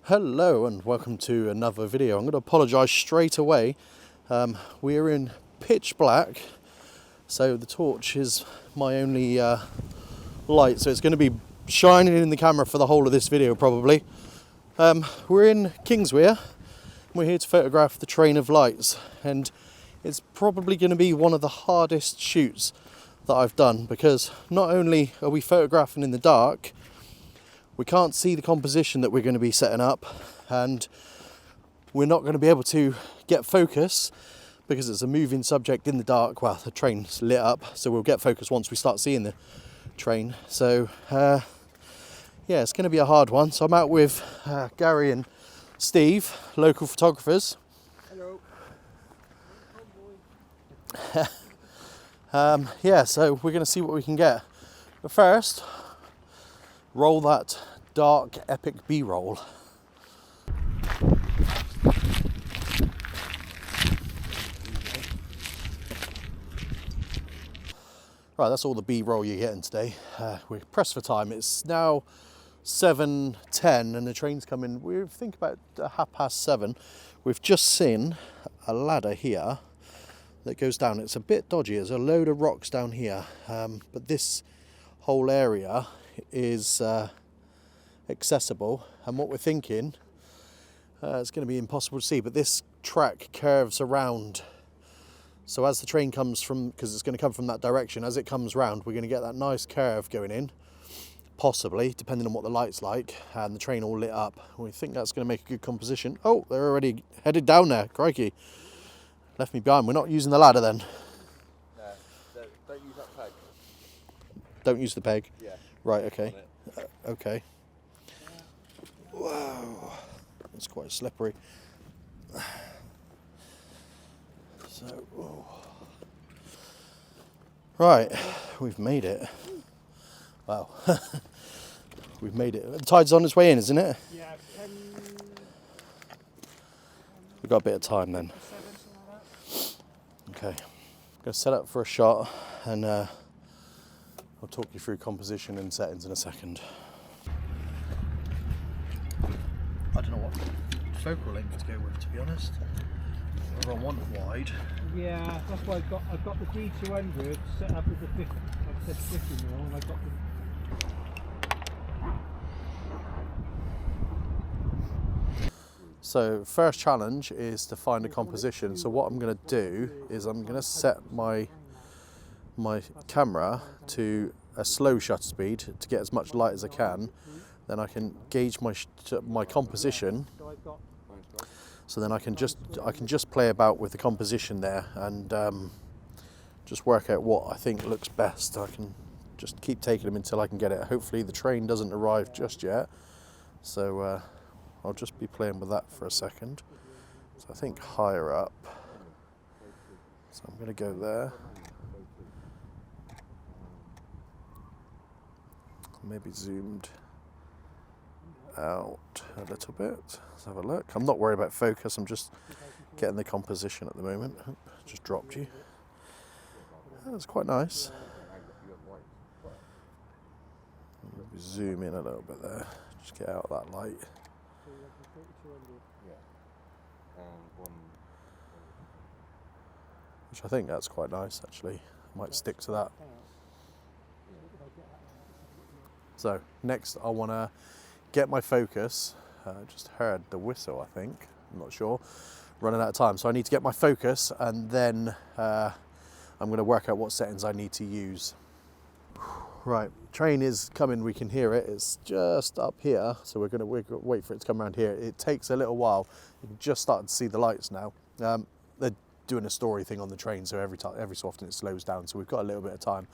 Hello and welcome to another video. I'm going to apologise straight away. We're in pitch black, so the torch is my only light, so it's going to be shining in the camera for the whole of this video probably. We're in Kingswear. We're here to photograph the Train of Lights, and it's probably going to be one of the hardest shoots that I've done because not only are we photographing in the dark, we can't see the composition that we're going to be setting up, and we're not going to be able to get focus because it's a moving subject in the dark. Well, the train's lit up, so we'll get focus once we start seeing the train. So yeah, it's going to be a hard one. So I'm out with Gary and Steve, local photographers. Hello. Yeah, so we're going to see what we can get. But first, roll that dark epic B-roll. Right, that's all the B-roll you're getting today. We're pressed for time. It's now 7:10 and the train's coming, we think about 7:30. We've just seen a ladder here that goes down. It's a bit dodgy. There's a load of rocks down here, but this whole area is accessible, and what we're thinking, it's going to be impossible to see, but this track curves around. So as the train comes from, because it's going to come from that direction, as it comes round, we're going to get that nice curve going in, possibly, depending on what the light's like, and the train all lit up. We think that's going to make a good composition. Oh, they're already headed down there. Crikey. Left me behind. We're not using the ladder then. No, don't use that peg. Don't use the peg? Yeah. Right, okay. Okay. Whoa. That's quite slippery. So, oh. Right, we've made it. Wow. We've made it. The tide's on its way in, isn't it? Yeah, 10... We've got a bit of time then. 7, something like that. Okay. I'm going to set up for a shot, and I'll talk you through composition and settings in a second. I don't know what focal length to go with, to be honest. I want wide. Yeah, that's why I've got the D200 set up with the 50, like I said, 50 mil, and I've got the... So first challenge is to find a composition. So what I'm going to do is I'm going to set my camera to a slow shutter speed to get as much light as I can. Then I can gauge my composition. So then I can just play about with the composition there and just work out what I think looks best. I can just keep taking them until I can get it. Hopefully the train doesn't arrive just yet. So I'll just be playing with that for a second. So I think higher up. So I'm going to go there. Maybe zoomed out a little bit. Let's have a look. I'm not worried about focus. I'm just getting the composition at the moment. Oop, just dropped you. That's quite nice. Maybe zoom in a little bit there. Just get out that light. Which I think that's quite nice actually. Might stick to that. So next I want to get my focus. Just heard the whistle, I think. I'm not sure. Running out of time. So I need to get my focus, and then I'm going to work out what settings I need to use. Right, train is coming. We can hear it. It's just up here. So we're going to wait for it to come around here. It takes a little while. You can just start to see the lights now. They're doing a story thing on the train, so every so often it slows down. So we've got a little bit of time.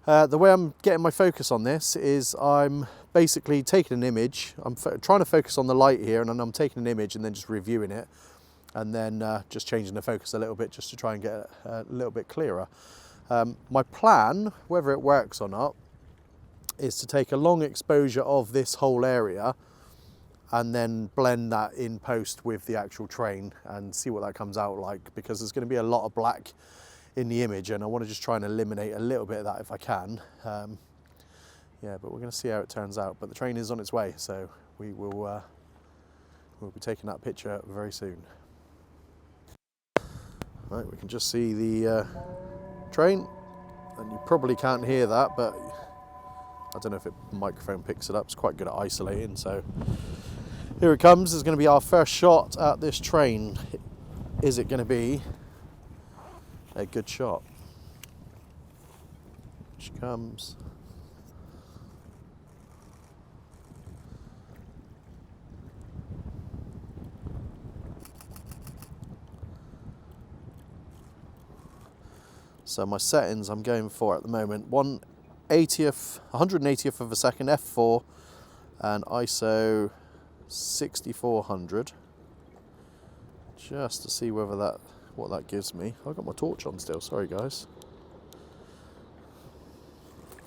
The way I'm getting my focus on this is I'm basically taking an image. I'm trying to focus on the light here, and then I'm taking an image and then just reviewing it, and then just changing the focus a little bit just to try and get a little bit clearer. My plan, whether it works or not, is to take a long exposure of this whole area and then blend that in post with the actual train and see what that comes out like, because there's going to be a lot of black in the image and I want to just try and eliminate a little bit of that if I can. Yeah, but we're going to see how it turns out. But the train is on its way, so we will we'll be taking that picture very soon. Right, we can just see the train, and you probably can't hear that, but I don't know if the microphone picks it up. It's quite good at isolating, so here it comes. This is going to be our first shot at this train. Is it going to be a good shot? Here she comes. So my settings I'm going for at the moment, 180th of a second, f4, and ISO 6400, just to see whether what that gives me. I've got my torch on still, sorry guys.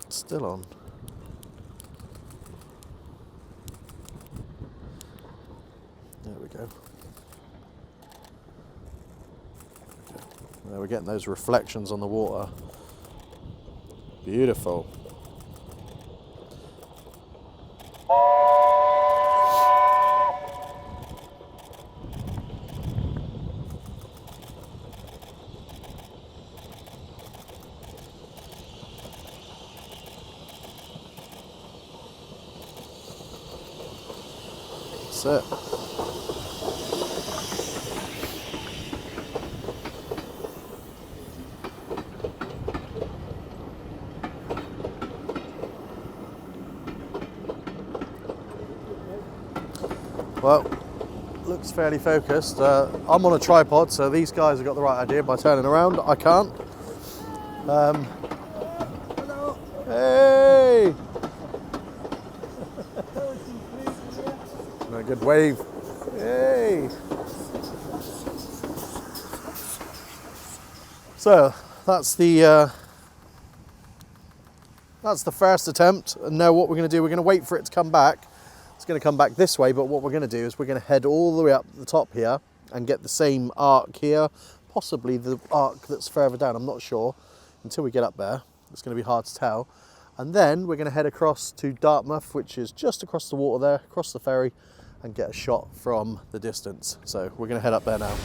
It's still on. There we go. There we're getting those reflections on the water. Beautiful. That's it. Well, looks fairly focused. I'm on a tripod, so these guys have got the right idea by turning around. I can't. Hello. Hey! A good wave. Hey! So that's the first attempt. And now what we're going to do, we're going to wait for it to come back. It's going to come back this way, but what we're going to do is we're going to head all the way up the top here and get the same arc here, possibly the arc that's further down, I'm not sure, until we get up there. It's going to be hard to tell. And then we're going to head across to Dartmouth, which is just across the water there, across the ferry, and get a shot from the distance. So we're going to head up there now.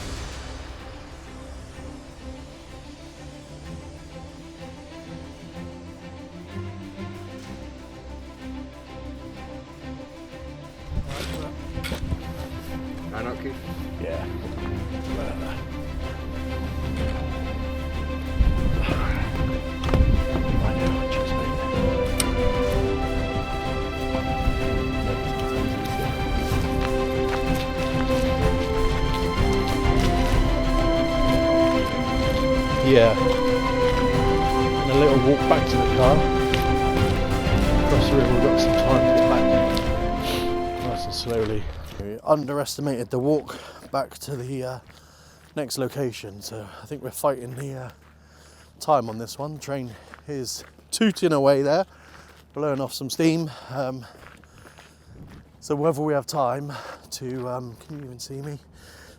Anarchy? Yeah. Yeah. And a little walk back to the car. Across the river, we've got some time to get back. Nice and slowly. We underestimated the walk back to the next location, so I think we're fighting the time on this one. The train is tooting away there, blowing off some steam. So whether we have time to, can you even see me?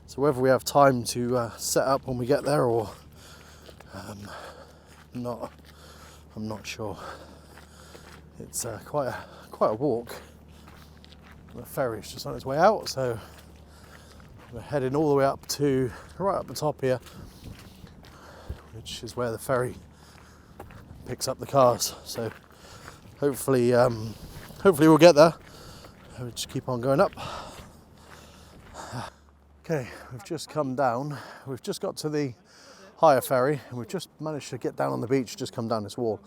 So whether we have time to set up when we get there or not, I'm not sure. It's quite a walk. The ferry's just on its way out, so we're heading all the way up to right up the top here, which is where the ferry picks up the cars. So hopefully we'll get there. We'll just keep on going up. Okay, we've just come down. We've just got to the higher ferry, and we've just managed to get down on the beach, just come down this wall.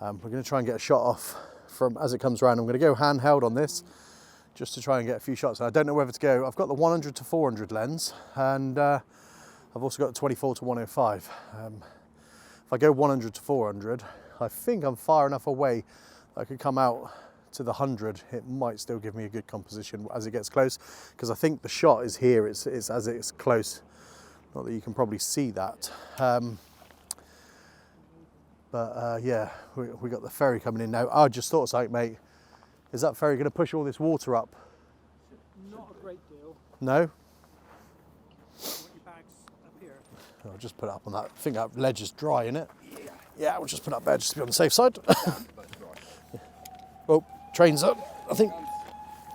We're going to try and get a shot off from as it comes around. I'm going to go handheld on this, just to try and get a few shots. I don't know whether to go. I've got the 100 to 400 lens, and I've also got the 24 to 105. If I go 100 to 400, I think I'm far enough away that I could come out to the 100. It might still give me a good composition as it gets close, because I think the shot is here. It's as it's close. Not that you can probably see that. Yeah, we got the ferry coming in now. I just thought of something, mate. Is that ferry going to push all this water up? Not a great deal. No? You want your bags up here? I'll just put it up on that. I think that ledge is dry, isn't it? Yeah, we'll just put it up there just to be on the safe side. Oh, train's up. I think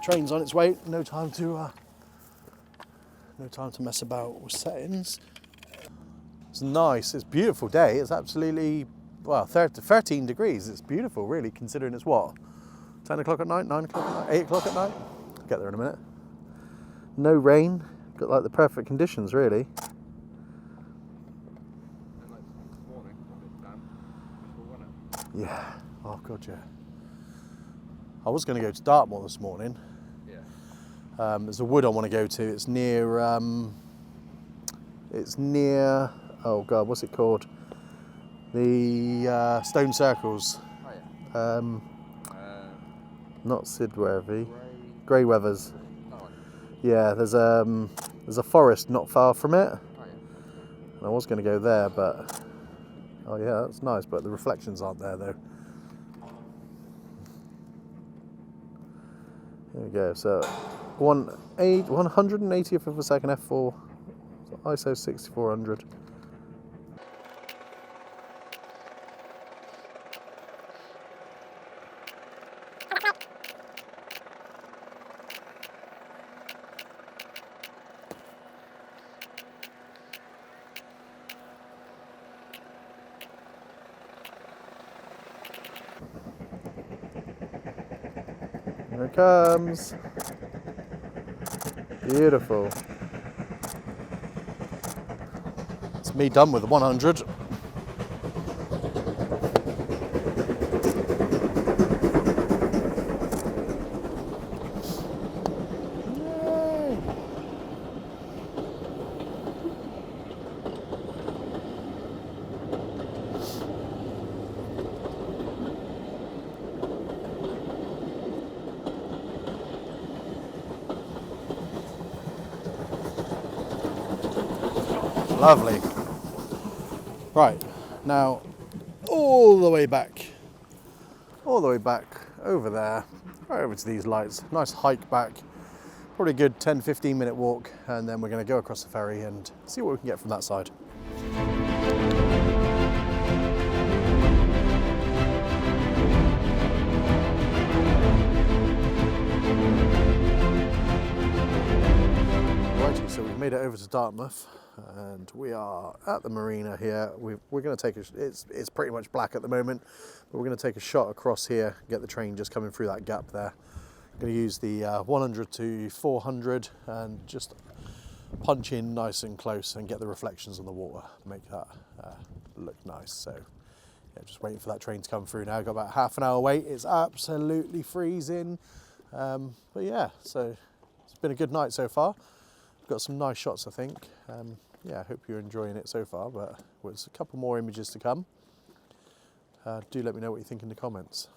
train's on its way. No time to No time to mess about with settings. It's nice, it's a beautiful day. It's absolutely, well, 13 degrees. It's beautiful, really, considering it's what? 10 o'clock at night, 9 o'clock at night, 8 o'clock at night? I'll get there in a minute. No rain, got like the perfect conditions, really. And like this morning, a bit damp. Miserable, wasn't it? Yeah, oh God, yeah. I was going to go to Dartmoor this morning. Yeah. There's a wood I want to go to. It's near, oh God, what's it called? The Stone Circles. Oh yeah. Not Sidworthy. Grey. Greyweathers. Oh Yeah, there's a forest not far from it. yeah. And I was going to go there, but oh yeah, that's nice. But the reflections aren't there though. There we go. So 180th of a second f4, so ISO 6400. Here it comes. Beautiful. It's me done with the 100. Yay. Lovely. Right, now all the way back over there, right over to these lights. Nice hike back, probably a good 10-15 minute walk, and then we're going to go across the ferry and see what we can get from that side. Righty, so we've made it over to Dartmouth. And we are at the marina here. We're going to take it's pretty much black at the moment, but we're going to take a shot across here, get the train just coming through that gap there. I'm going to use the 100 to 400 and just punch in nice and close and get the reflections on the water, make that look nice. So yeah, just waiting for that train to come through now. Got about half an hour wait. It's absolutely freezing, but yeah, so it's been a good night so far. Got some nice shots, I think. Yeah, I hope you're enjoying it so far, but there's a couple more images to come. Do let me know what you think in the comments.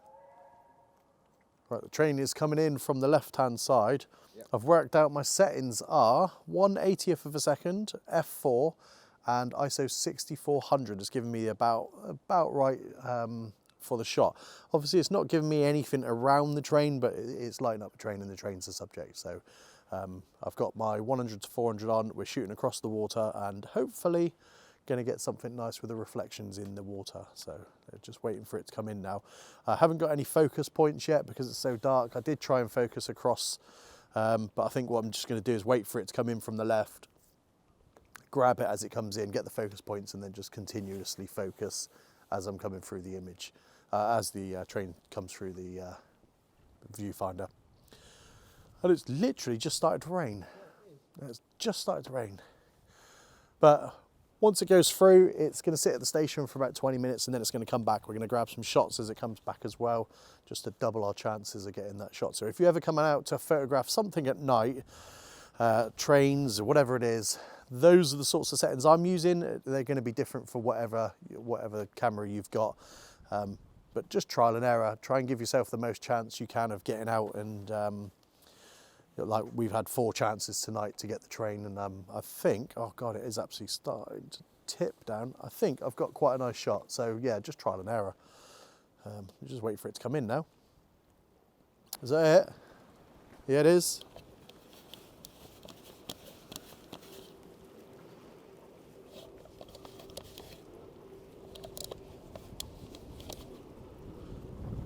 Right, the train is coming in from the left-hand side. Yep. I've worked out my settings are 1/80th of a second, f4, and ISO 6400 has given me about right for the shot. Obviously, it's not giving me anything around the train, but it's lighting up the train, and the train's the subject. So I've got my 100 to 400 on, we're shooting across the water and hopefully going to get something nice with the reflections in the water. So just waiting for it to come in now. I haven't got any focus points yet because it's so dark. I did try and focus across, but I think what I'm just going to do is wait for it to come in from the left, grab it as it comes in, get the focus points, and then just continuously focus as I'm coming through the image, as the train comes through the viewfinder. And it's literally just started to rain. It's just started to rain. But once it goes through, it's going to sit at the station for about 20 minutes and then it's going to come back. We're going to grab some shots as it comes back as well, just to double our chances of getting that shot. So if you ever come out to photograph something at night, trains or whatever it is, those are the sorts of settings I'm using. They're going to be different for whatever camera you've got. But just trial and error. Try and give yourself the most chance you can of getting out, and like we've had 4 chances tonight to get the train, and I think, oh God, it is absolutely starting to tip down. I think I've got quite a nice shot. So yeah, just trial and error. Just wait for it to come in now. Is that it? Yeah, it is.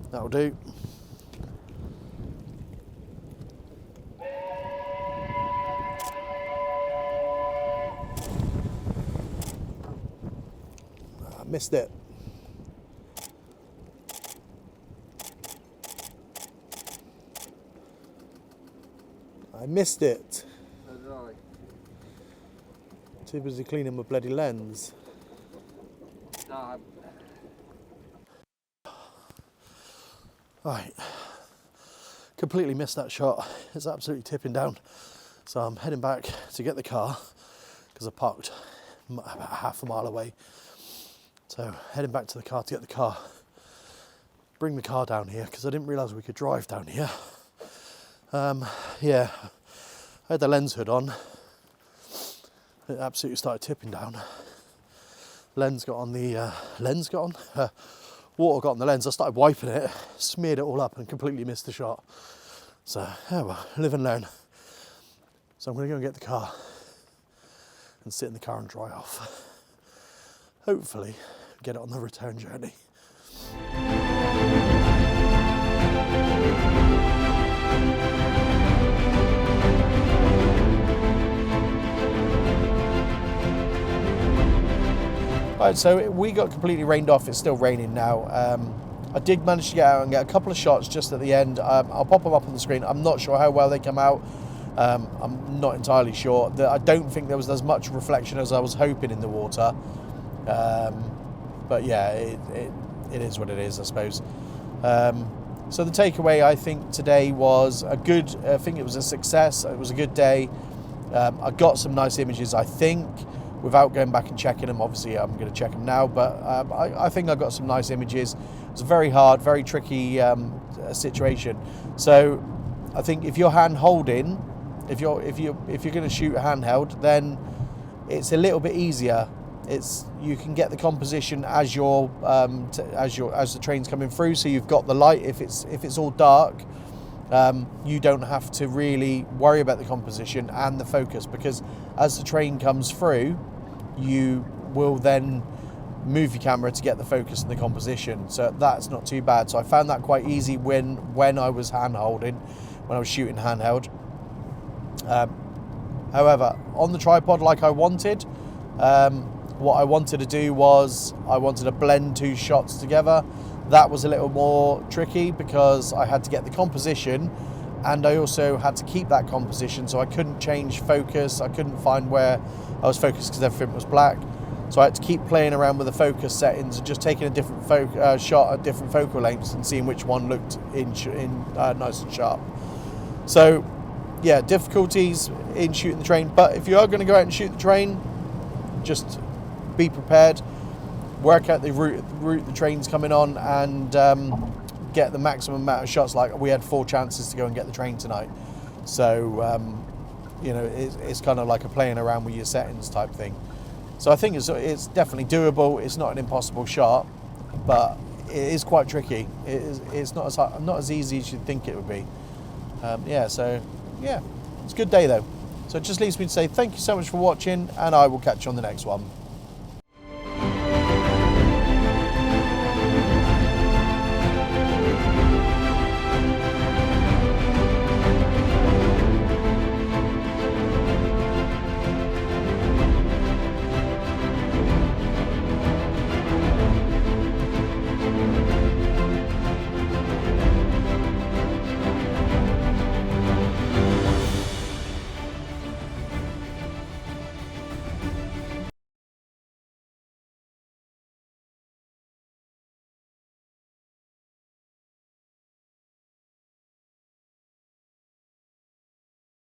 That'll do. missed it. I missed it. So did I. Too busy cleaning my bloody lens. No, Right, completely missed that shot. It's absolutely tipping down. So I'm heading back to get the car because I parked about half a mile away. So heading back to the car to get the car, bring the car down here because I didn't realise we could drive down here. Yeah, I had the lens hood on. It absolutely started tipping down. Lens got on the water got on the lens. I started wiping it, smeared it all up, and completely missed the shot. So yeah, well, live and learn. So I'm going to go and get the car and sit in the car and dry off. Hopefully, get it on the return journey. Right, so we got completely rained off. It's still raining now. I did manage to get out and get a couple of shots just at the end. I'll pop them up on the screen. I'm not sure how well they come out. I'm not entirely sure. I don't think there was as much reflection as I was hoping in the water. But yeah, it is what it is, I suppose. So the takeaway, I think, today was I think it was a success. It was a good day. I got some nice images, I think, without going back and checking them. Obviously, I'm going to check them now, but I think I got some nice images. It was a very hard, very tricky situation. So I think if you're hand holding, if you're going to shoot handheld, then it's a little bit easier. You can get the composition as the train's coming through. So you've got the light. If it's all dark, you don't have to really worry about the composition and the focus, because as the train comes through, you will then move your camera to get the focus and the composition. So that's not too bad. So I found that quite easy when I was hand holding, when I was shooting handheld. However, on the tripod, like I wanted, what I wanted to do was I wanted to blend two shots together. That was a little more tricky because I had to get the composition, and I also had to keep that composition, so I couldn't change focus. I couldn't find where I was focused because everything was black. So I had to keep playing around with the focus settings and just taking a different shot at different focal lengths and seeing which one looked nice and sharp. So yeah, difficulties in shooting the train, but if you are going to go out and shoot the train, just be prepared, work out the route the train's coming on, and get the maximum amount of shots. Like we had 4 chances to go and get the train tonight, so it's kind of like a playing around with your settings type thing. So I think it's definitely doable. It's not an impossible shot, but it is quite tricky. It's not as easy as you'd think it would be. It's a good day though. So it just leaves me to say thank you so much for watching, and I will catch you on the next one.